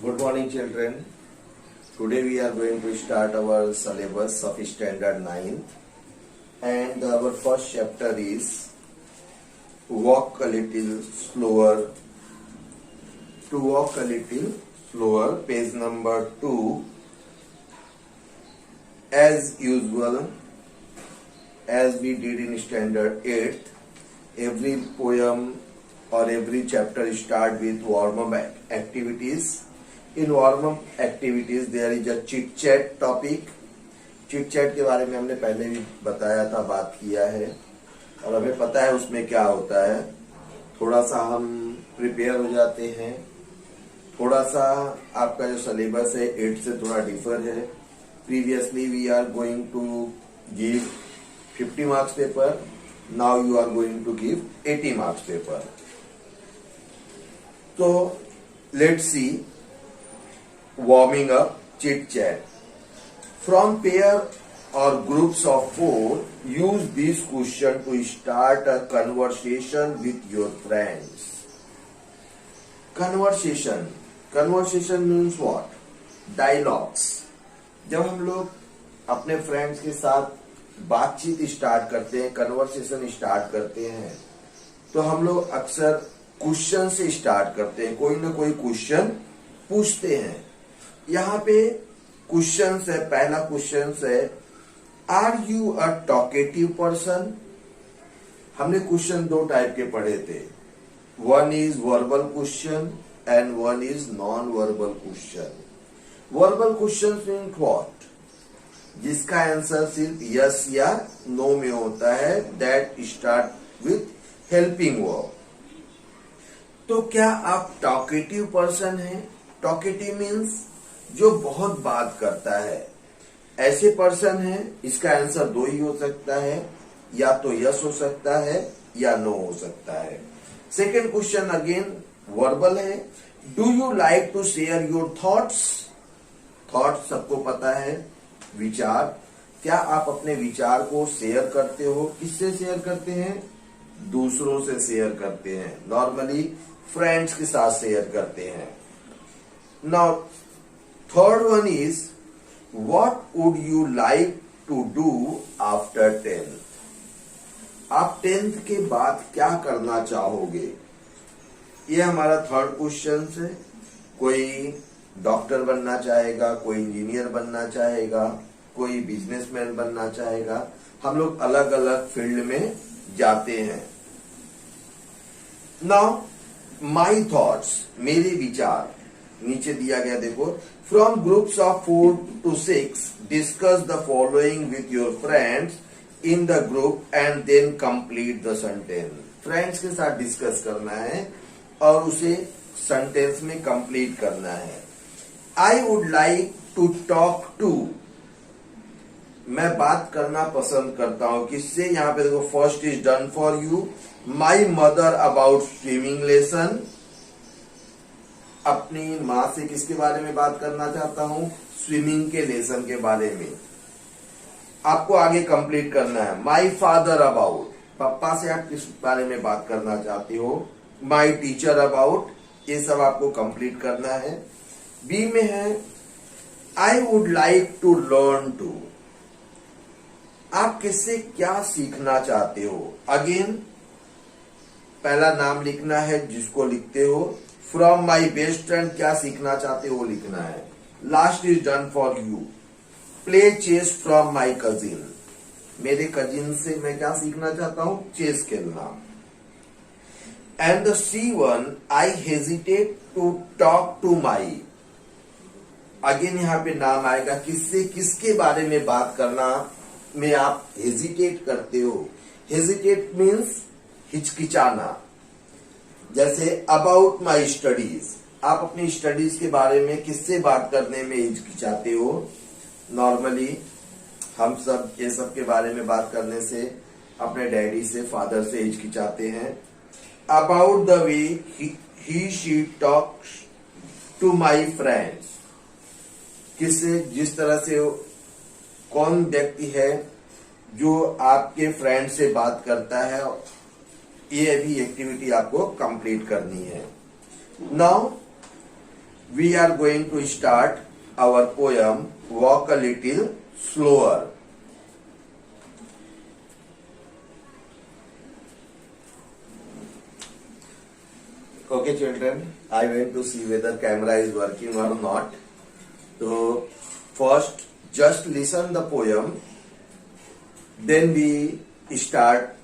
Good morning, children. Today we are going to start our syllabus of Standard 9th, and our first chapter is Walk a Little Slower. To walk a little slower, page number 2. As usual, as we did in Standard 8th, every poem or every chapter start with warm-up activities. In warm-up activities there is a chit chat topic. Chit chat के बारे में हमने पहले भी बताया था, बात किया है, और हमें पता है उसमें क्या होता है। थोड़ा सा हम प्रिपेयर हो जाते हैं। थोड़ा सा आपका जो सिलेबस है 8 से थोड़ा डिफर है। Previously we are going to give 50 marks paper, now you are going to give 80 marks paper. तो let's see warming up chit chat. From pair or groups of 4, use this question to start a conversation with your friends. Conversation means what? Dialogues. जब हम लोग अपने friends के साथ बातचीत start करते हैं, कन्वर्सेशन स्टार्ट करते हैं, तो हम लोग अक्सर क्वेश्चन से स्टार्ट करते हैं। कोई ना कोई क्वेश्चन पूछते हैं। यहाँ पे क्वेश्चन है, पहला क्वेश्चन है, are you a talkative person? हमने क्वेश्चन 2 टाइप के पढ़े थे। One is verbal question and one is non verbal question. Verbal question means what? जिसका आंसर सिर्फ यस या नो में होता है, that start with helping verb. तो क्या आप टॉकेटिव पर्सन हैं? टॉकेटिव मीन्स जो बहुत बात करता है, ऐसे पर्सन है। इसका आंसर 2 ही हो सकता है, या तो यस हो सकता है या नो हो सकता है। सेकेंड क्वेश्चन अगेन वर्बल है, do you like to share your thoughts? Thoughts सबको पता है, विचार। क्या आप अपने विचार को शेयर करते हो? किससे शेयर करते हैं? दूसरों से शेयर करते हैं। नॉर्मली फ्रेंड्स के साथ शेयर करते हैं। Now third one is, what would you like to do after 10th? आप 10th के बाद क्या करना चाहोगे? ये हमारा थर्ड क्वेश्चन है। कोई डॉक्टर बनना चाहेगा, कोई इंजीनियर बनना चाहेगा, कोई बिजनेसमैन बनना चाहेगा। हम लोग अलग अलग फील्ड में जाते हैं। नाउ माई थॉट्स, मेरे विचार, नीचे दिया गया देखो, from groups of 4 to 6 discuss the following with your friends in the group and then complete the sentence. Friends के साथ डिस्कस करना है और उसे सेंटेंस में कंप्लीट करना है। I would like to talk to, मैं बात करना पसंद करता हूं। किससे? यहां पे देखो, first is done for you, my mother about swimming lesson. अपनी माँ से किसके बारे में बात करना चाहता हूं? स्विमिंग के लेसन के बारे में। आपको आगे कंप्लीट करना है। माई फादर अबाउट, पापा से आप किस बारे में बात करना चाहते हो? माई टीचर अबाउट, ये सब आपको कंप्लीट करना है। बी में है, I would like to learn to, आप किससे क्या सीखना चाहते हो? अगेन पहला नाम लिखना है जिसको लिखते हो। फ्रॉम माई बेस्ट फ्रेंड, क्या सीखना चाहते हो वो लिखना है। Last is done for you, play chess from my cousin, मेरे कजिन से मैं क्या सीखना चाहता हूं? चेस खेलना। And the C1, I hesitate to talk to my, again यहां पे नाम आएगा, किससे किसके बारे में बात करना में आप हेजिटेट करते हो। हेजिटेट मीन्स हिचकिचाना। जैसे अबाउट माई स्टडीज, आप अपनी स्टडीज के बारे में किससे बात करने में हिचकिचाते हो? नॉर्मली हम सब ये सब के बारे में बात करने से अपने डैडी से, फादर से हिचकिचाते हैं। About the way he she talks to my friends, किससे, जिस तरह से कौन व्यक्ति है जो आपके फ्रेंड से बात करता है, ये भी एक्टिविटी आपको कंप्लीट करनी है। Now we are going to start our poem Walk a Little Slower. Okay children, I went to see whether camera is working or not. So first just listen the poem, then we start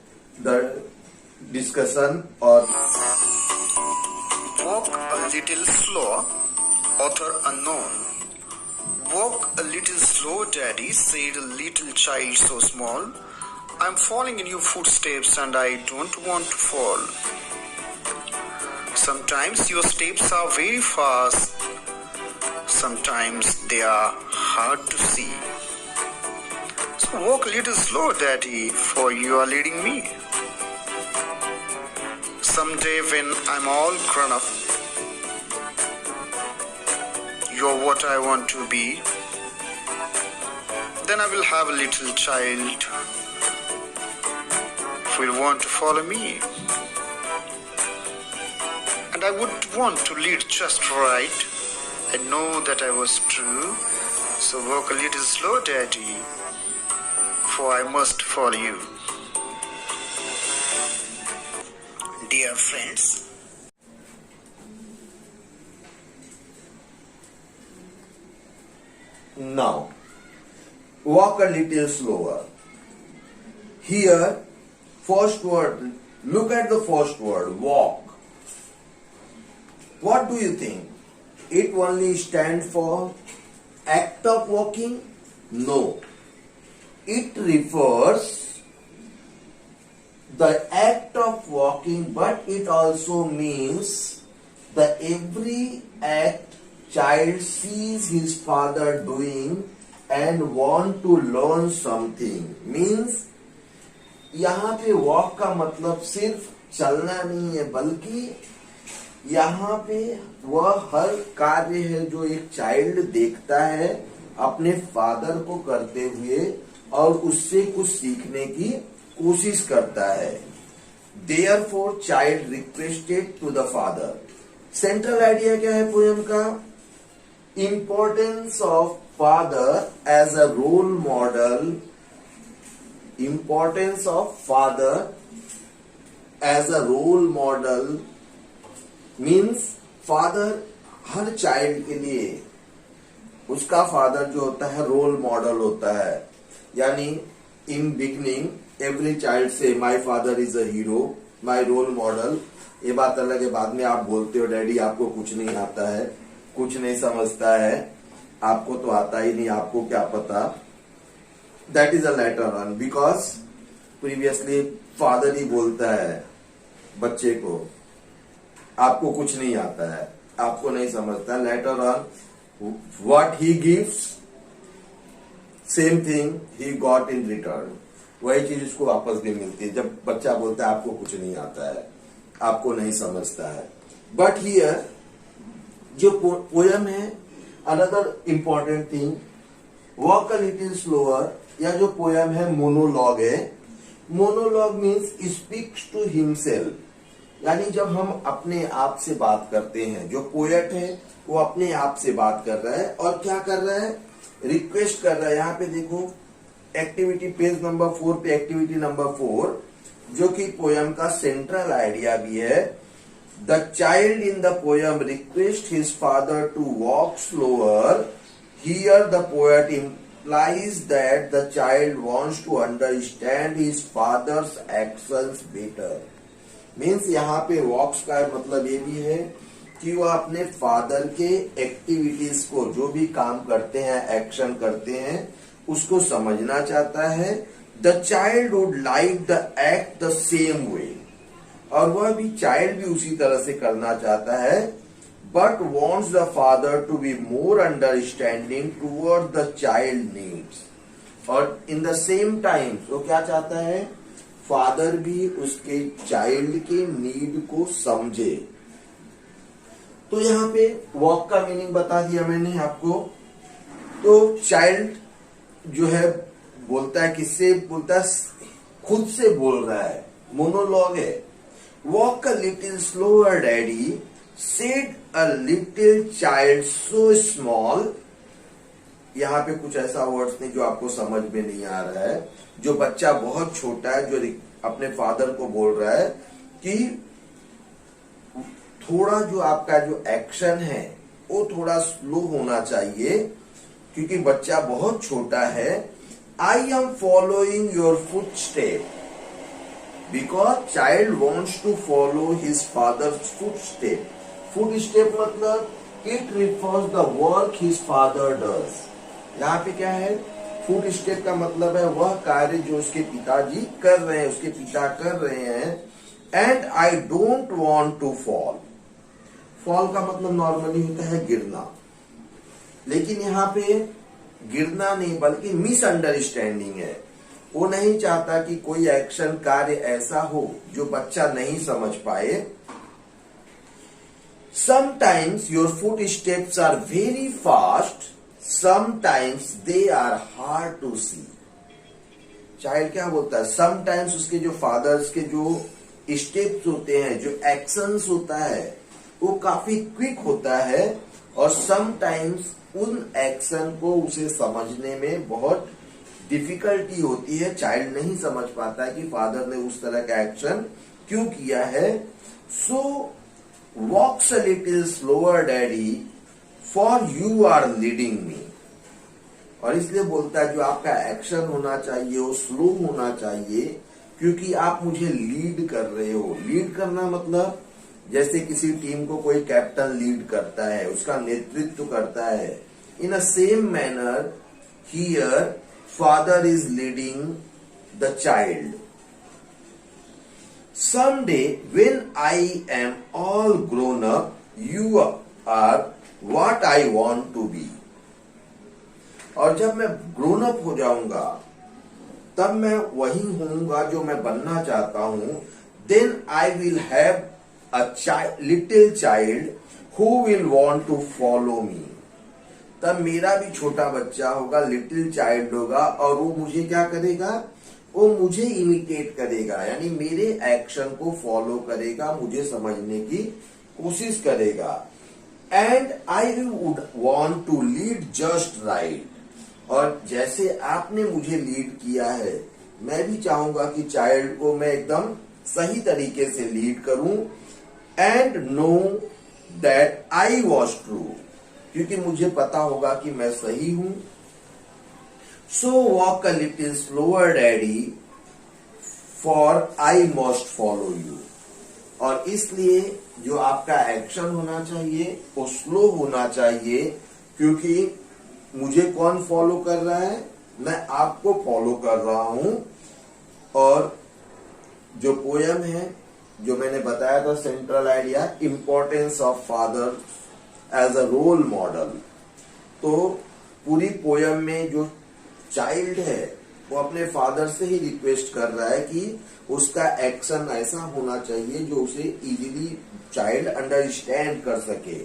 the discussion or Walk a little slow, author unknown. Walk a little slow, daddy, said a little child so small. I'm following in your footsteps and I don't want to fall. Sometimes your steps are very fast, sometimes they are hard to see. So walk a little slow, daddy, for you are leading me. Someday when I'm all grown up, you're what I want to be. Then I will have a little child who will want to follow me. And I would want to lead just right. I know that I was true. So walk a little slow, daddy, for I must follow you. Dear friends, now walk a little slower. Here, first word, look at the first word, walk. What do you think? It only stands for act of walking? No. It refers the act of walking, but it also means the every act child sees his father doing and want to learn something. Means यहाँ पे walk का मतलब सिर्फ चलना नहीं है, बल्कि यहाँ पे वह हर कार्य है जो एक चाइल्ड देखता है अपने फादर को करते हुए और उससे कुछ सीखने की कोशिश करता है. Therefore, child requested to the father. Central idea क्या है पोयम का? Importance of father as a role model. Importance of father as a role model means father her child के लिए उसका फादर जो होता है रोल मॉडल होता है. यानी इन बिगनिंग एवरी चाइल्ड से my father is a hero, my role model. ये बात अलग है, बाद में आप बोलते हो डैडी आपको कुछ नहीं आता है, कुछ नहीं समझता है, आपको तो आता ही नहीं, आपको क्या पता. That is a later on, because previously father ही बोलता है बच्चे को आपको कुछ नहीं आता है, आपको नहीं समझता. Later on what he gives same thing he got in return. वही चीज उसको वापस भी मिलती है जब बच्चा बोलता है आपको कुछ नहीं आता है, आपको नहीं समझता है. बट हियर जो पोयम है, another important thing, walk a little slower, या जो पोयम है मोनोलॉग है. Monologue means speaks to himself. यानी जब हम अपने आप से बात करते हैं, जो पोएट है वो अपने आप से बात कर रहा है और क्या कर रहा है, रिक्वेस्ट कर रहा है. यहाँ पे देखो एक्टिविटी पेज नंबर 4 पे एक्टिविटी नंबर 4 जो कि पोयम का सेंट्रल आइडिया भी है. The child in the poem request his father to walk slower. Here the poet implies that the child wants to understand his father's actions better. Means यहाँ पे वॉक्स का मतलब ये भी है कि वो अपने फादर के एक्टिविटीज को, जो भी काम करते हैं, एक्शन करते हैं, उसको समझना चाहता है. The child would like the act the same way, और वह भी चाइल्ड भी उसी तरह से करना चाहता है. But wants the father to be more understanding toward the child needs. और इन द सेम टाइम वो क्या चाहता है, फादर भी उसके चाइल्ड के नीड को समझे. तो यहाँ पे वॉक का मीनिंग बता दिया मैंने आपको. तो चाइल्ड जो है बोलता है, किससे बोलता है, खुद से बोल रहा है, मोनोलॉग है. Walk a little slower daddy said a little child so small. यहाँ पे कुछ ऐसा वर्ड्स नहीं जो आपको समझ में नहीं आ रहा है, जो बच्चा बहुत छोटा है जो अपने फादर को बोल रहा है कि थोड़ा जो आपका जो एक्शन है वो थोड़ा स्लो होना चाहिए क्योंकि बच्चा बहुत छोटा है. I am following your footstep because child wants to follow his father's footstep. Footstep मतलब it refers the work his father does. यहाँ पे क्या है, फुटस्टेप का मतलब है वह कार्य जो उसके पिताजी कर रहे हैं, उसके पिता कर रहे हैं. And I don't want to fall. Fall का मतलब नॉर्मली होता है गिरना, लेकिन यहाँ पे गिरना नहीं बल्कि मिसअंडरस्टैंडिंग है. वो नहीं चाहता कि कोई एक्शन कार्य ऐसा हो जो बच्चा नहीं समझ पाए. Sometimes your footsteps are very fast, sometimes they are hard to see. Child क्या बोलता है, समटाइम्स उसके जो फादर्स के जो स्टेप्स होते हैं, जो एक्शंस होता है वो काफी क्विक होता है और समटाइम्स उन एक्शन को उसे समझने में बहुत डिफिकल्टी होती है. चाइल्ड नहीं समझ पाता है कि फादर ने उस तरह का एक्शन क्यों किया है. So walks a little slower daddy for you are leading me. और इसलिए बोलता है जो आपका एक्शन होना चाहिए वो स्लो होना चाहिए क्योंकि आप मुझे लीड कर रहे हो. लीड करना मतलब जैसे किसी टीम को कोई कैप्टन लीड करता है, उसका नेतृत्व करता है. In a same manner here father is leading the child. Someday when I am all grown up, you are what I want to be. और जब मैं ग्रोन अप हो जाऊंगा तब मैं वही होऊंगा जो मैं बनना चाहता हूं. Then I will have a little child who will want to follow me. तब मेरा भी छोटा बच्चा होगा, लिटिल चाइल्ड होगा और वो मुझे क्या करेगा, वो मुझे इमिटेट करेगा, यानी मेरे एक्शन को फॉलो करेगा, मुझे समझने की कोशिश करेगा. And I would want to lead just right. और जैसे आपने मुझे लीड किया है मैं भी चाहूंगा कि चाइल्ड को मैं एकदम सही तरीके से लीड करूं. And know that I was true, क्योंकि मुझे पता होगा कि मैं सही हूं. So walk a little slower daddy for I must follow you. और इसलिए जो आपका एक्शन होना चाहिए वो स्लो होना चाहिए क्योंकि मुझे कौन फॉलो कर रहा है, मैं आपको फॉलो कर रहा हूं. और जो पोयम है जो मैंने बताया था central idea importance of father as a role model. तो पूरी पोयम में जो चाइल्ड है वो अपने फादर से ही रिक्वेस्ट कर रहा है कि उसका एक्शन ऐसा होना चाहिए जो उसे इजीली चाइल्ड अंडरस्टैंड कर सके.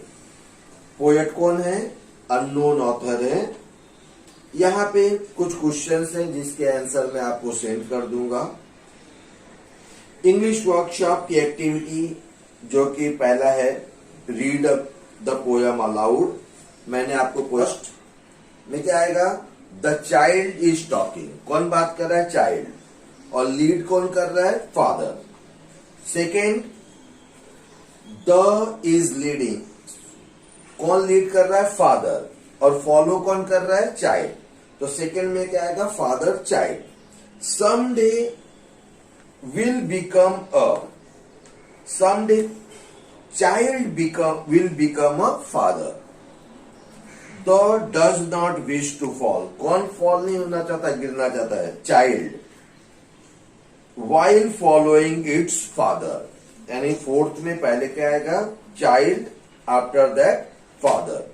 पोएट कौन है, अननोन ऑथर है. यहाँ पे कुछ क्वेश्चंस हैं जिसके आंसर मैं आपको सेंड कर दूंगा. इंग्लिश वर्कशॉप की एक्टिविटी जो कि पहला है रीड द पोयम अलाउड. मैंने आपको पोस्ट में क्या आएगा, द चाइल्ड इज टॉकिंग. कौन बात कर रहा है, चाइल्ड. और लीड कौन कर रहा है, father. Second, the is leading. कौन लीड कर रहा है, फादर. और फॉलो कौन कर रहा है, चाइल्ड. तो सेकेंड में क्या आएगा, father child. Someday will become a. Someday child will become a father. The does not wish to fall. कौन फॉल नहीं होना चाहता, गिरना चाहता है, child. While following its father. यानी फोर्थ में पहले क्या आएगा, child, after that father.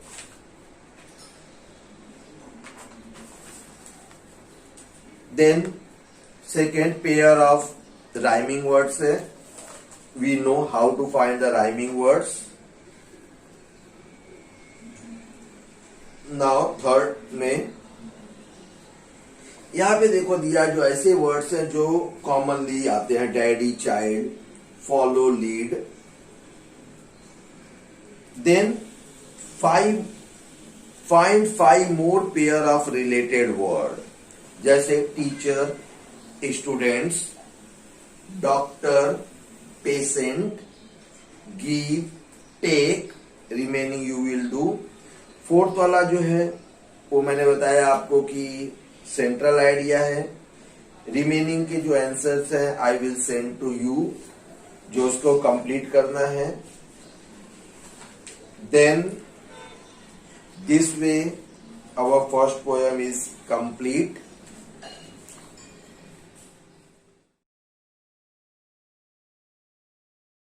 Then second pair of rhyming words है. We know how to find the rhyming words. Now third में यहां पे देखो दिया जो ऐसे वर्ड्स हैं जो कॉमनली आते हैं, daddy, child, follow, lead. Then find 5 more pair of related word, जैसे teacher, students, doctor, patient, give, take, remaining you will do. Fourth वाला जो है वो मैंने बताया आपको कि सेंट्रल आइडिया है। रिमेनिंग के जो आंसर्स हैं I will send to you, जो उसको कंप्लीट करना है। Then this way our first poem is complete.